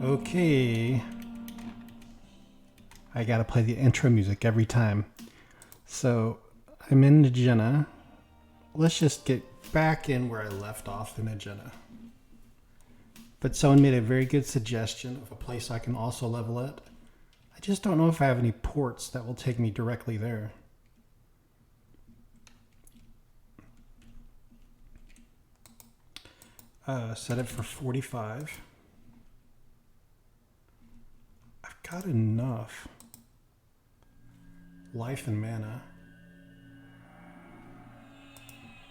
Okay. I gotta play the intro music every time. So I'm in Agena. Let's just get back in where I left off in Agena. But someone made a very good suggestion of a place I can also level it. I just don't know if I have any ports that will take me directly there. Set it for 45. I've got enough life and mana.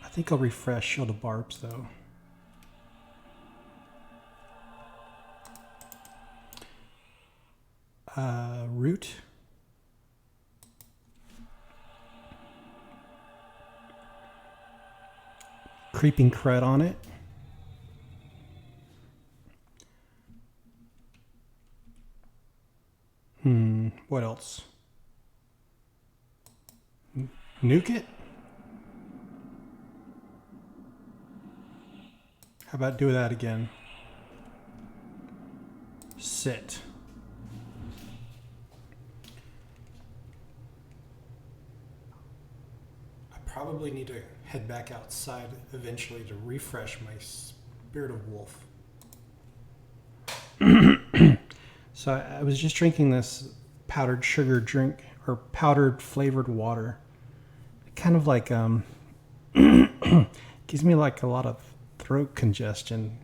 I think I'll refresh Shield of Barbs though. Root. Creeping Cred on it. What else? Nuke it? How about do that again? Sit. I probably need to head back outside eventually to refresh my Spirit of Wolf. So I was just drinking this powdered sugar drink, or powdered flavored water. It kind of like gives me like a lot of throat congestion.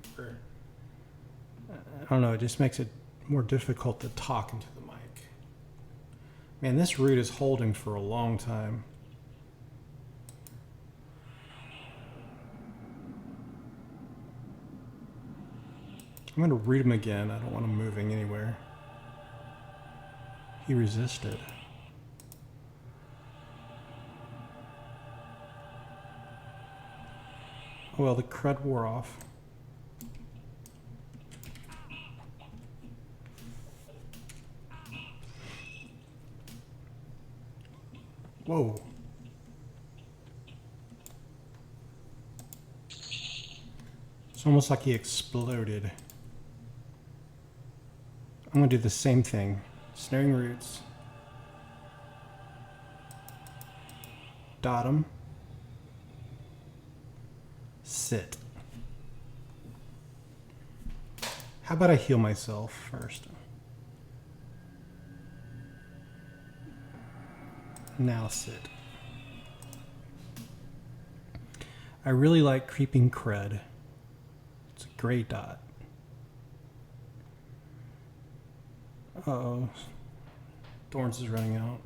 I don't know, it just makes it more difficult to talk into the mic. Man, this root is holding for a long time. I'm gonna root him again. I don't want him moving anywhere. He resisted. Well, the crud wore off. Whoa. It's almost like he exploded. I'm going to do the same thing. Snaring Roots. Dot him. Sit. How about I heal myself first? Now sit. I really like Creeping Cred. It's a great dot. Uh-oh. Thorns is running out.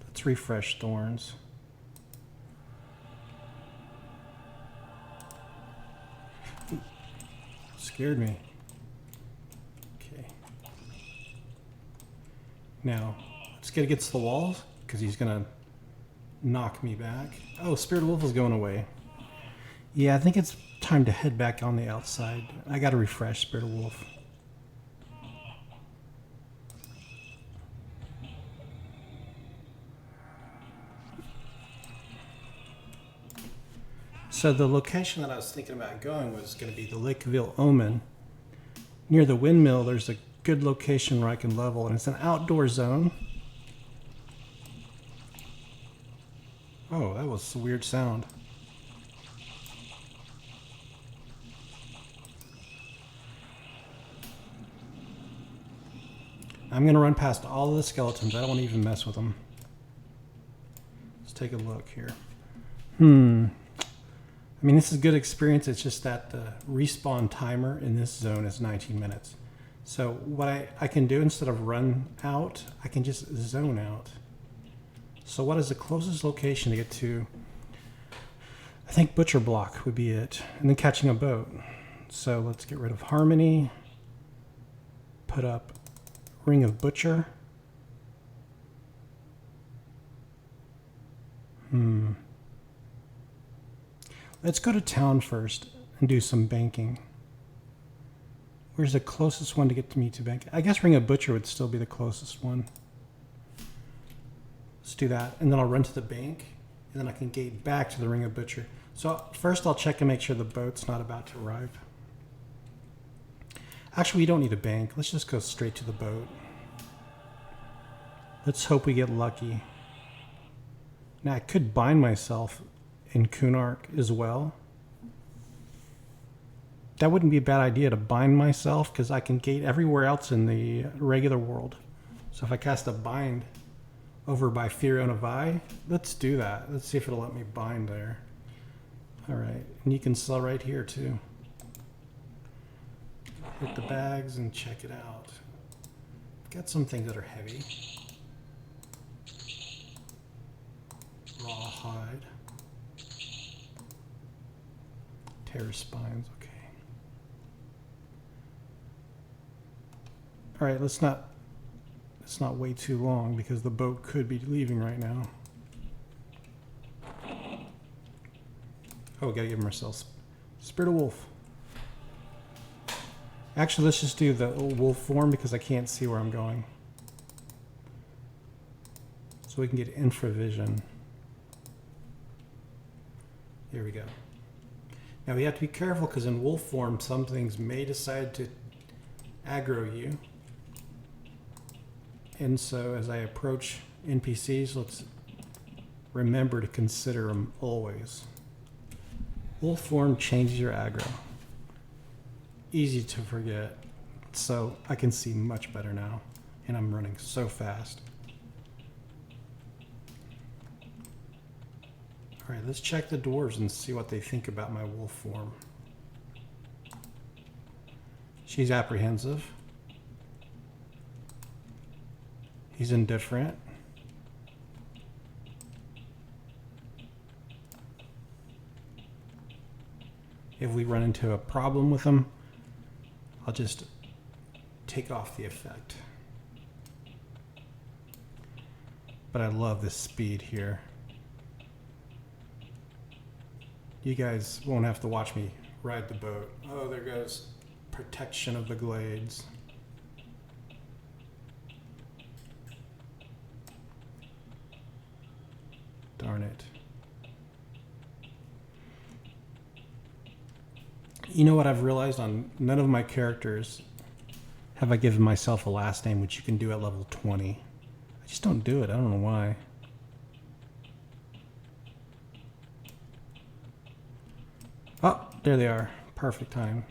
Let's refresh Thorns. Scared me. Okay. Now, let's get against the walls, because he's going to knock me back. Oh, Spirit Wolf is going away. Yeah, I think it's time to head back on the outside. I got to refresh Spirit Wolf. So the location that I was thinking about going was going to be the Lakeville Omen. Near the windmill, there's a good location where I can level, and it's an outdoor zone. Oh, that was a weird sound. I'm going to run past all of the skeletons. I don't want to even mess with them. Let's take a look here. I mean, this is a good experience. It's just that the respawn timer in this zone is 19 minutes. So what I can do instead of run out, I can just zone out. So what is the closest location to get to? I think Butcher Block would be it. And then catching a boat. So let's get rid of Harmony. Put up Ring of Butcher. Let's go to town first and do some banking. Where's the closest one to get to me to bank? I guess Ring of Butcher would still be the closest one. Let's do that. And then I'll run to the bank. And then I can gate back to the Ring of Butcher. So first I'll check and make sure the boat's not about to arrive. Actually, we don't need a bank. Let's just go straight to the boat. Let's hope we get lucky. Now I could bind myself in Kunark as well. That wouldn't be a bad idea to bind myself because I can gate everywhere else in the regular world. So if I cast a bind over by Firiona Vie, let's do that. Let's see if it'll let me bind there. All right, and you can sell right here too. Hit the bags and check it out. Got some things that are heavy. Rawhide. Terror spines, okay. All right, let's not wait too long because the boat could be leaving right now. Oh, we gotta give him ourselves Spirit of Wolf. Actually, let's just do the wolf form because I can't see where I'm going. So we can get infravision. Here we go. Now we have to be careful because in wolf form, some things may decide to aggro you. And so as I approach NPCs, let's remember to consider them always. Wolf form changes your aggro. Easy to forget. So I can see much better now. And I'm running so fast. All right, let's check the dwarves and see what they think about my wolf form. She's apprehensive. He's indifferent. If we run into a problem with him, I'll just take off the effect. But I love this speed here. You guys won't have to watch me ride the boat. Oh, there goes protection of the glades. Darn it. You know what I've realized on none of my characters have I given myself a last name, which you can do at level 20. I just don't do it. I don't know why. Oh, there they are. Perfect time.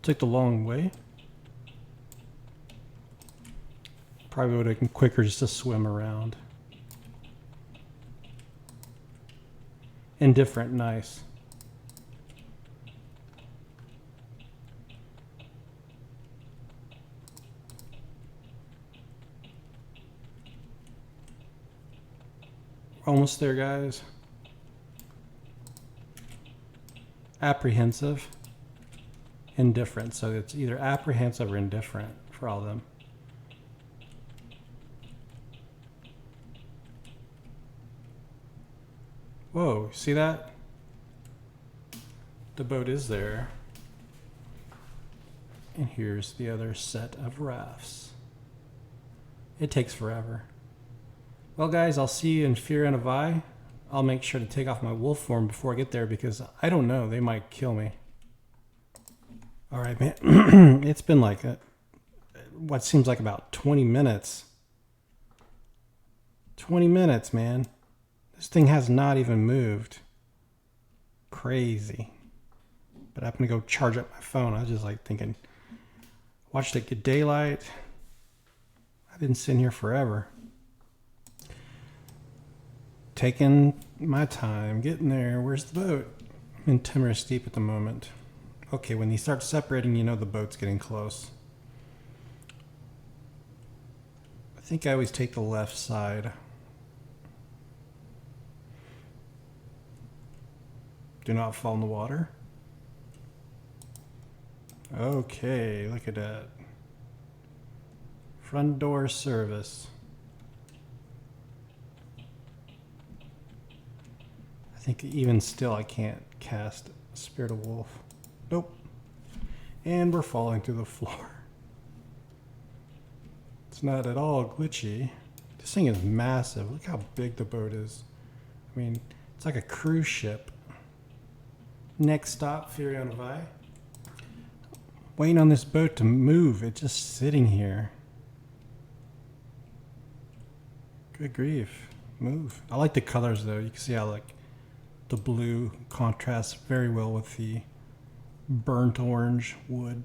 Took the long way. Probably would have been quicker just to swim around. Indifferent, nice. Almost there, guys. Apprehensive. Indifferent. So it's either apprehensive or indifferent for all of them. Whoa, see that? The boat is there. And here's the other set of rafts. It takes forever. Well, guys, I'll see you in Firiona Vie. I'll make sure to take off my wolf form before I get there because I don't know, they might kill me. All right, man. It's been like what seems like about 20 minutes. 20 minutes, man. This thing has not even moved. Crazy. But I'm gonna go charge up my phone. I was just like thinking, watched it get daylight. I've been sitting here forever. Taking my time, getting there. Where's the boat? I'm in Timorous Deep at the moment. Okay, when you start separating, you know the boat's getting close. I think I always take the left side. Do not fall in the water. Okay, look at that. Front door service. think even still I can't cast Spirit of Wolf. Nope. And we're falling to the floor. It's not at all glitchy. This thing is massive. Look how big the boat is. I mean, it's like a cruise ship. Next stop, Firiona Vie. Waiting on this boat to move. It's just sitting here. Good grief. Move. I like the colors though. You can see how like the blue contrasts very well with the burnt orange wood.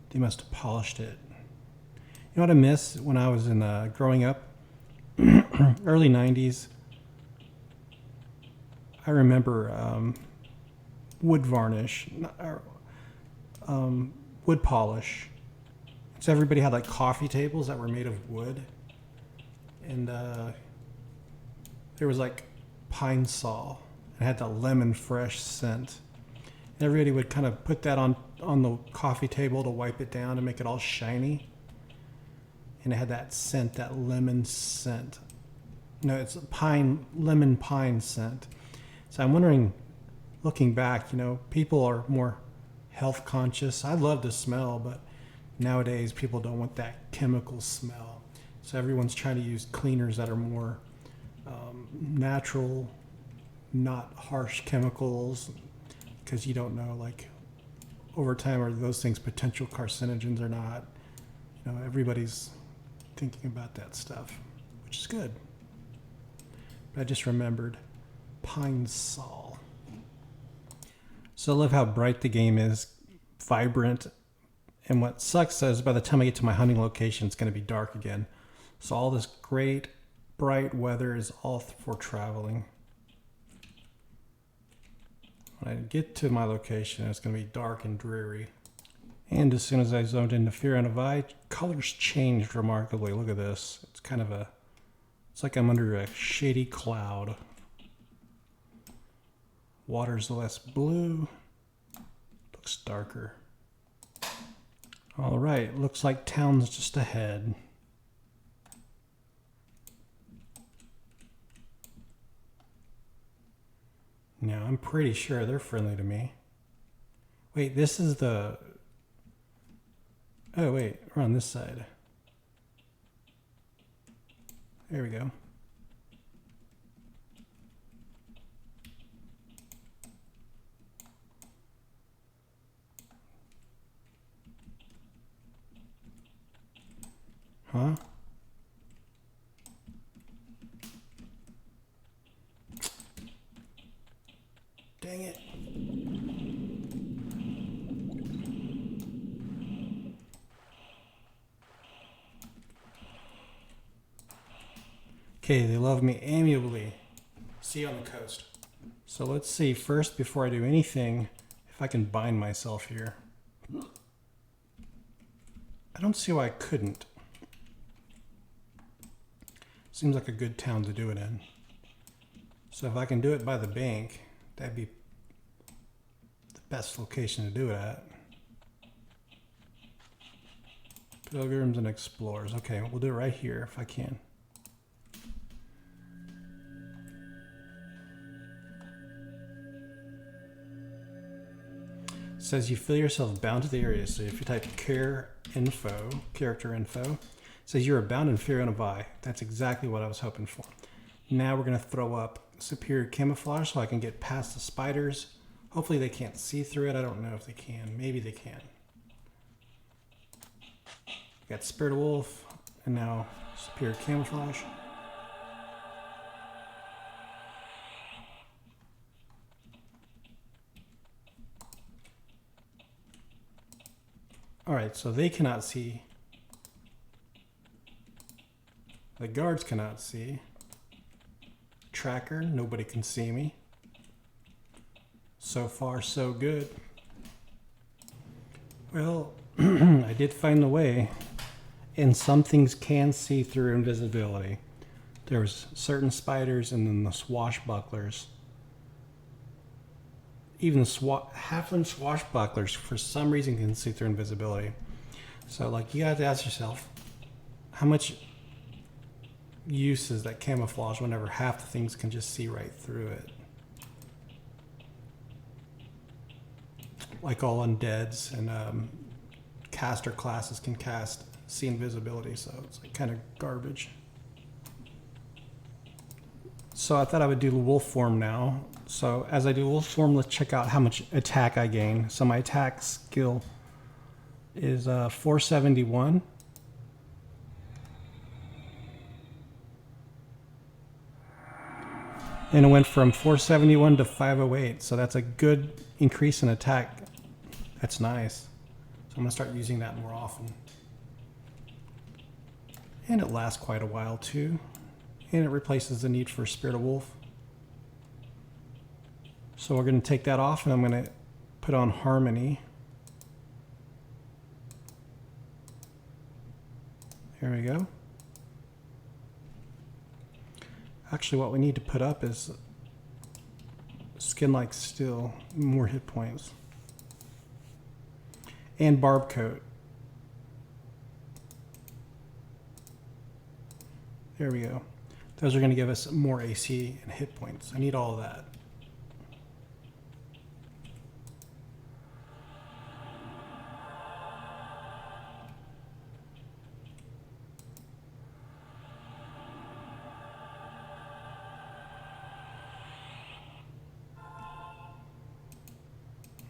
They must have polished it. You know what I miss when I was in growing up? Early 90s. I remember wood varnish, wood polish. So everybody had like coffee tables that were made of wood. And there was like pine sol. It had the lemon fresh scent. And everybody would kind of put that on the coffee table to wipe it down and make it all shiny. And it had that scent, that lemon scent. No, it's lemon pine scent. So I'm wondering, looking back, you know, people are more health conscious. I love the smell, but nowadays people don't want that chemical smell. So everyone's trying to use cleaners that are more natural, not harsh chemicals, because you don't know, like, over time are those things potential carcinogens or not. You know, everybody's thinking about that stuff, which is good. But I just remembered pine sol. So I love how bright the game is, vibrant. And what sucks is by the time I get to my hunting location, it's going to be dark again. So all this great bright weather is all for traveling. When I get to my location, it's going to be dark and dreary. And as soon as I zoned into Firiona Vie, colors changed remarkably. Look at this. It's kind of it's like I'm under a shady cloud. Water's less blue. Looks darker. All right, looks like town's just ahead. Now, I'm pretty sure they're friendly to me. Wait, this is the... Oh, wait, we're on this side. There we go. Huh? Dang it. Okay, they love me amiably. See you on the coast. So let's see first, before I do anything, if I can bind myself here. I don't see why I couldn't. Seems like a good town to do it in. So if I can do it by the bank, that'd be the best location to do it at. Pilgrims and explorers. Okay, we'll do it right here if I can. It says you feel yourself bound to the area. So if you type character info, it says you are bound in Firiona Vie. That's exactly what I was hoping for. Now we're going to throw up superior camouflage so I can get past the spiders. Hopefully they can't see through it. I don't know if they can. Maybe they can. Got Spirit of Wolf and now superior camouflage. All right, so they cannot see. The guards cannot see. Tracker, nobody can see me. So far, so good. Well, I did find the way. And some things can see through invisibility. There's certain spiders and then the swashbucklers. Even the halfling swashbucklers, for some reason, can see through invisibility. So, like, you have to ask yourself, how much use is that camouflage whenever half the things can just see right through it? like all undeads and caster classes can cast see invisibility, so it's like kind of garbage. So I thought I would do wolf form now. So as I do wolf form, let's check out how much attack I gain. So my attack skill is 471. And it went from 471 to 508. So that's a good increase in attack. That's nice. So I'm going to start using that more often. And it lasts quite a while too. And it replaces the need for Spirit of Wolf. So we're going to take that off and I'm going to put on Harmony. There we go. Actually, what we need to put up is Skin Like Steel, more hit points. And Barb Coat. There we go. Those are going to give us more AC and hit points. I need all of that.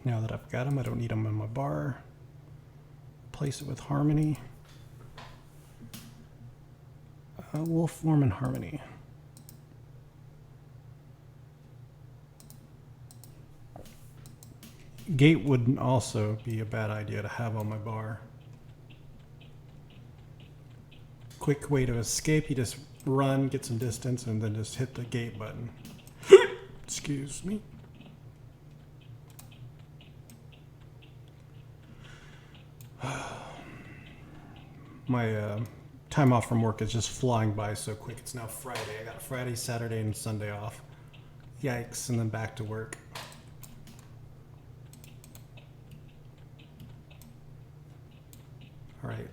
Now that I've got them, I don't need them in my bar. Place it with Harmony. Wolf form and Harmony. Gate would also be a bad idea to have on my bar. Quick way to escape, you just run, get some distance, and then just hit the gate button. Excuse me. My time off from work is just flying by so quick. It's now Friday. I got Friday, Saturday, and Sunday off. Yikes, and then back to work. All right.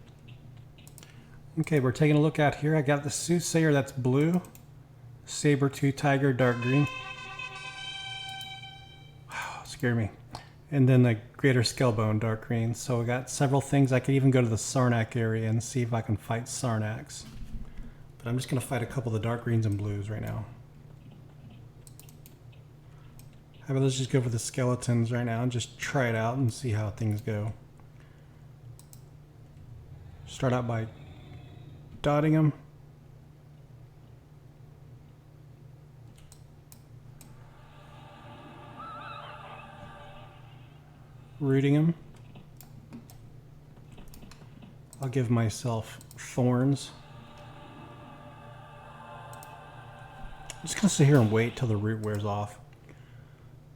Okay, we're taking a look out here. I got the Soothsayer, that's blue. Saber-tooth tiger, dark green. Wow, scared me. And then the Greater Scalebone, dark green. So we got several things. I could even go to the Sarnak area and see if I can fight Sarnaks. But I'm just going to fight a couple of the dark greens and blues right now. How about let's just go for the skeletons right now and just try it out and see how things go. Start out by dotting them. Rooting them. I'll give myself thorns. I'm just going to sit here and wait till the root wears off.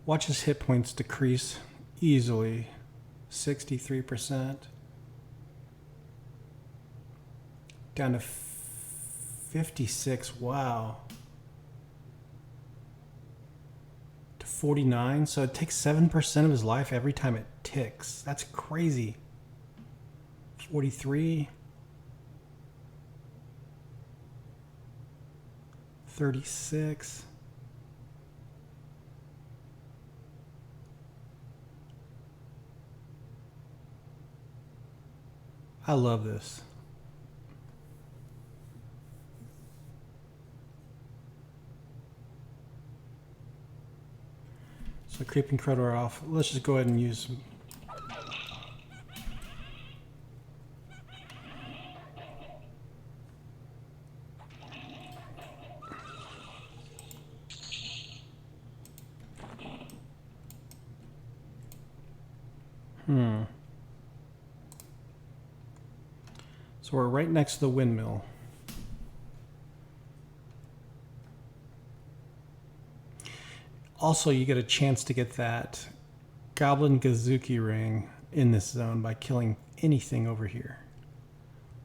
Watch his hit points decrease easily. 63%. Down to 56. Wow. 49, so it takes 7% of his life every time it ticks. That's crazy. 43. 36. I love this. So Creeping Crud are off. Let's just go ahead and use them. So we're right next to the windmill. Also, you get a chance to get that Goblin Gazuki ring in this zone by killing anything over here.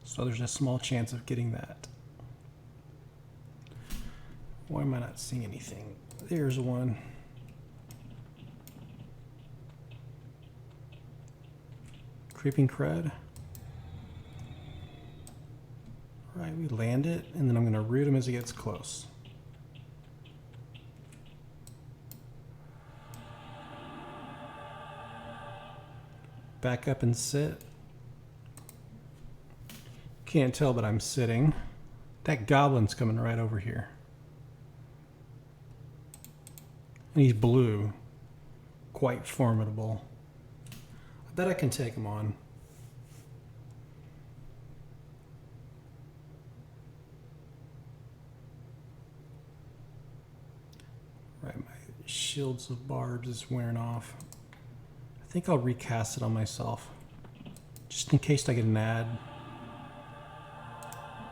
So there's a small chance of getting that. Why am I not seeing anything? There's one. Creeping Crud. Right, we land it, and then I'm going to root him as he gets close. Back up and sit. Can't tell, but I'm sitting. That goblin's coming right over here. And he's blue. Quite formidable. I bet I can take him on. Right, my Shields of Barbs is wearing off. I think I'll recast it on myself. Just in case I get an ad.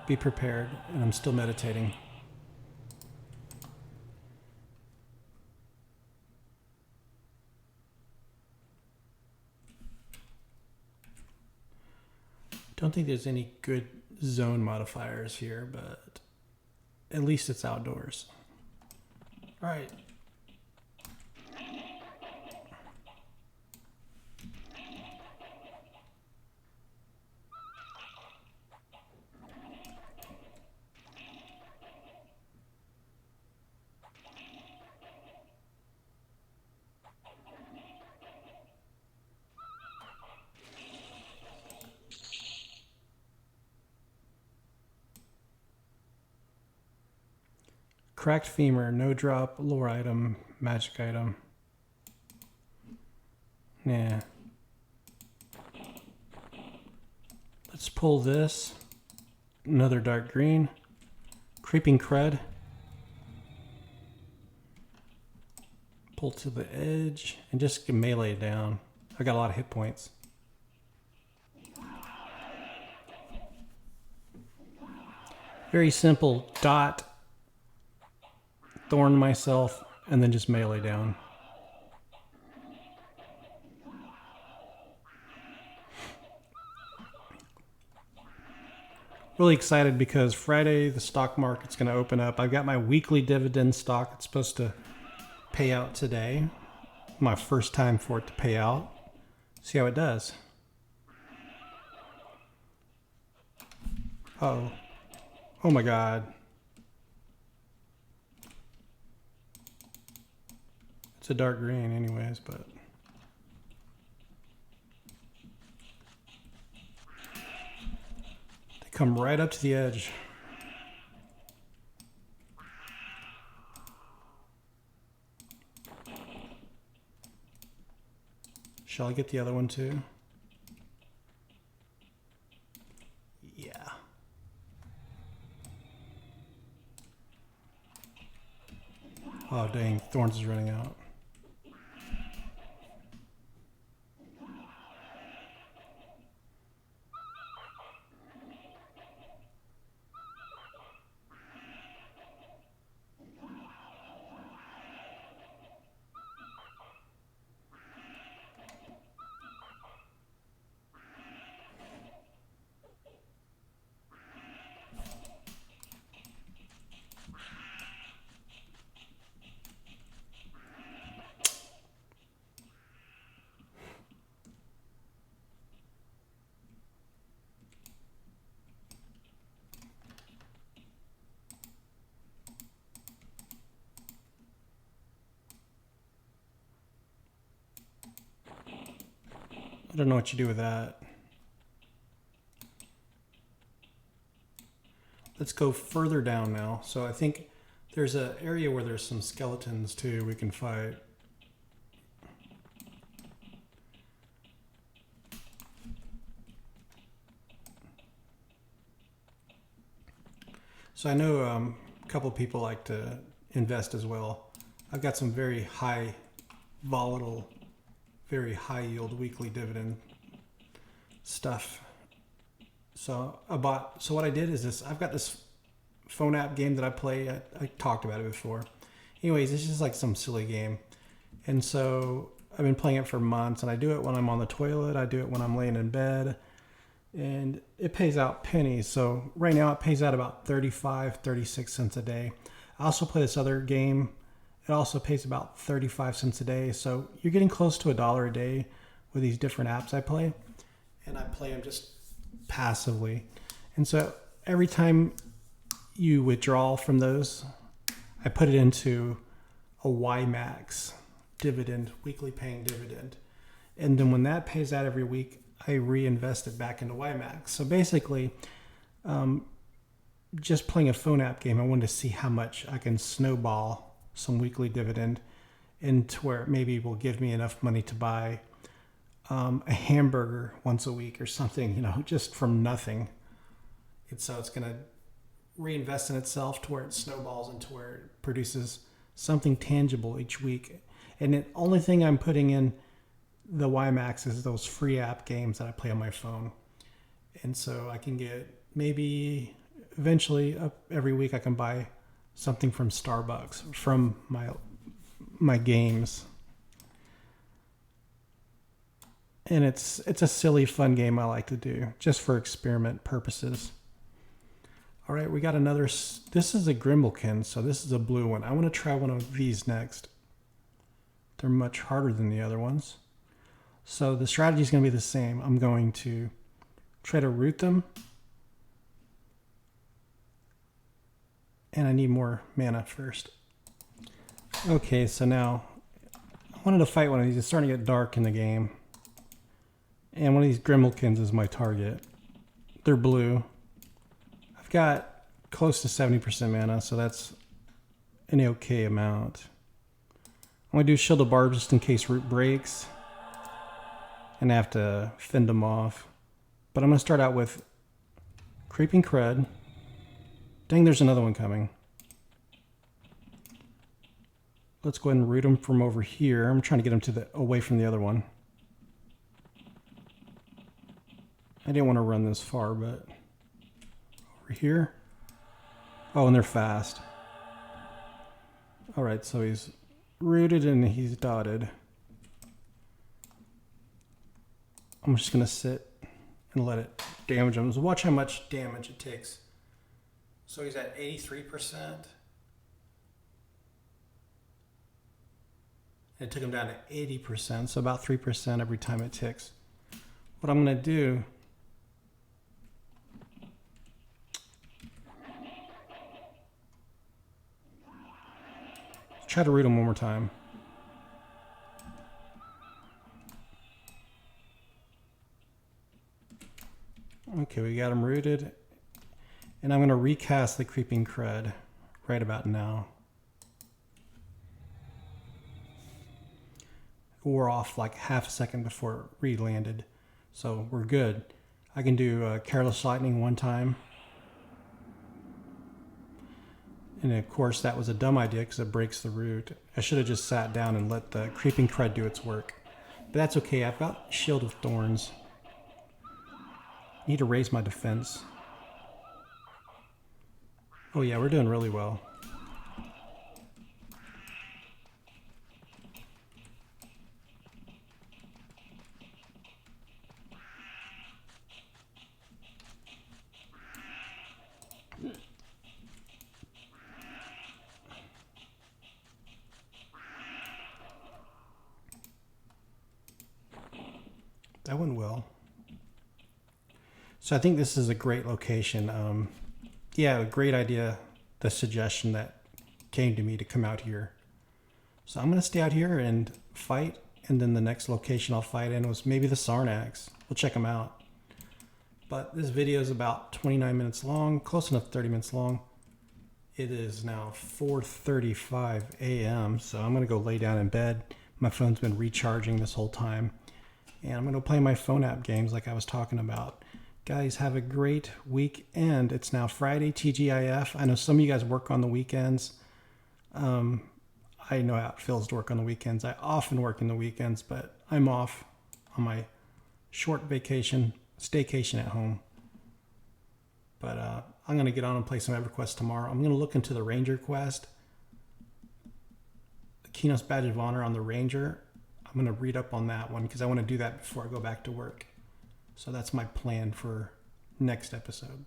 Be prepared, and I'm still meditating. Don't think there's any good zone modifiers here, but at least it's outdoors. All right. Cracked femur, no drop, lore item, magic item. Nah. Let's pull this. Another dark green. Creeping crud. Pull to the edge and just melee down. I got a lot of hit points. Very simple. Dot. Thorn myself, and then just melee down. Really excited because Friday the stock market's going to open up. I've got my weekly dividend stock. It's supposed to pay out today. My first time for it to pay out. See how it does. Uh-oh. Oh my God. It's a dark green anyways, but they come right up to the edge. Shall I get the other one too? Yeah. Oh dang, Thorns is running out. I don't know what you do with that. Let's go further down now. So I think there's an area where there's some skeletons too we can fight. So I know a couple people like to invest as well. I've got some very high volatile, very high yield weekly dividend stuff. So what I did is this. I've got this phone app game that I play. I talked about it before. Anyways, it's just like some silly game. And so I've been playing it for months, and I do it when I'm on the toilet. I do it when I'm laying in bed, and it pays out pennies. So right now it pays out about 36 cents a day. I also play this other game. It also pays about 35 cents a day. So you're getting close to $1 a day with these different apps I play. And I play them just passively. And so every time you withdraw from those, I put it into a YMAX dividend, weekly paying dividend. And then when that pays out every week, I reinvest it back into WiMAX. So basically, just playing a phone app game, I wanted to see how much I can snowball some weekly dividend into where it maybe will give me enough money to buy a hamburger once a week or something, you know, just from nothing. And so it's going to reinvest in itself to where it snowballs into where it produces something tangible each week. And the only thing I'm putting in the WiMAX is those free app games that I play on my phone. And so I can get maybe eventually every week I can buy something from Starbucks from my games. And it's a silly, fun game I like to do just for experiment purposes. All right, we got another. This is a Grimblekin, so this is a blue one. I want to try one of these next. They're much harder than the other ones. So the strategy is going to be the same. I'm going to try to root them. And I need more mana first. Okay, so now I wanted to fight one of these. It's starting to get dark in the game. And one of these Grimblekins is my target. They're blue. I've got close to 70% mana, so that's an okay amount. I'm going to do Shield of Barb just in case root breaks. And I have to fend them off. But I'm going to start out with Creeping Crud. Dang, there's another one coming. Let's go ahead and root them from over here. I'm trying to get them away from the other one. I didn't want to run this far, but over here. Oh, and they're fast. All right, so he's rooted and he's dotted. I'm just going to sit and let it damage him. So watch how much damage it takes. So he's at 83%. And it took him down to 80%, so about 3% every time it ticks. What I'm going to do, try to root him one more time. Okay, we got him rooted. And I'm going to recast the Creeping Crud right about now. We're off like half a second before it re-landed. So we're good. I can do Careless Lightning one time. And of course that was a dumb idea because it breaks the root. I should have just sat down and let the Creeping Crud do its work. But that's okay, I've got Shield of Thorns. Need to raise my defense. Oh yeah, we're doing really well. That went well. So I think this is a great location. Yeah, a great idea. The suggestion that came to me to come out here. So I'm going to stay out here and fight. And then the next location I'll fight in was maybe the Sarnax. We'll check them out. But this video is about 29 minutes long, close enough 30 minutes long. It is now 4:35 a.m. So I'm going to go lay down in bed. My phone's been recharging this whole time. And I'm going to play my phone app games like I was talking about. Guys, have a great weekend. It's now Friday, TGIF. I know some of you guys work on the weekends. I know how it feels to work on the weekends. I often work in the weekends, but I'm off on my short vacation, staycation at home. But I'm going to get on and play some Everquest tomorrow. I'm going to look into the Ranger quest. The Keynote's Badge of Honor on the Ranger. I'm going to read up on that one because I want to do that before I go back to work. So that's my plan for next episode.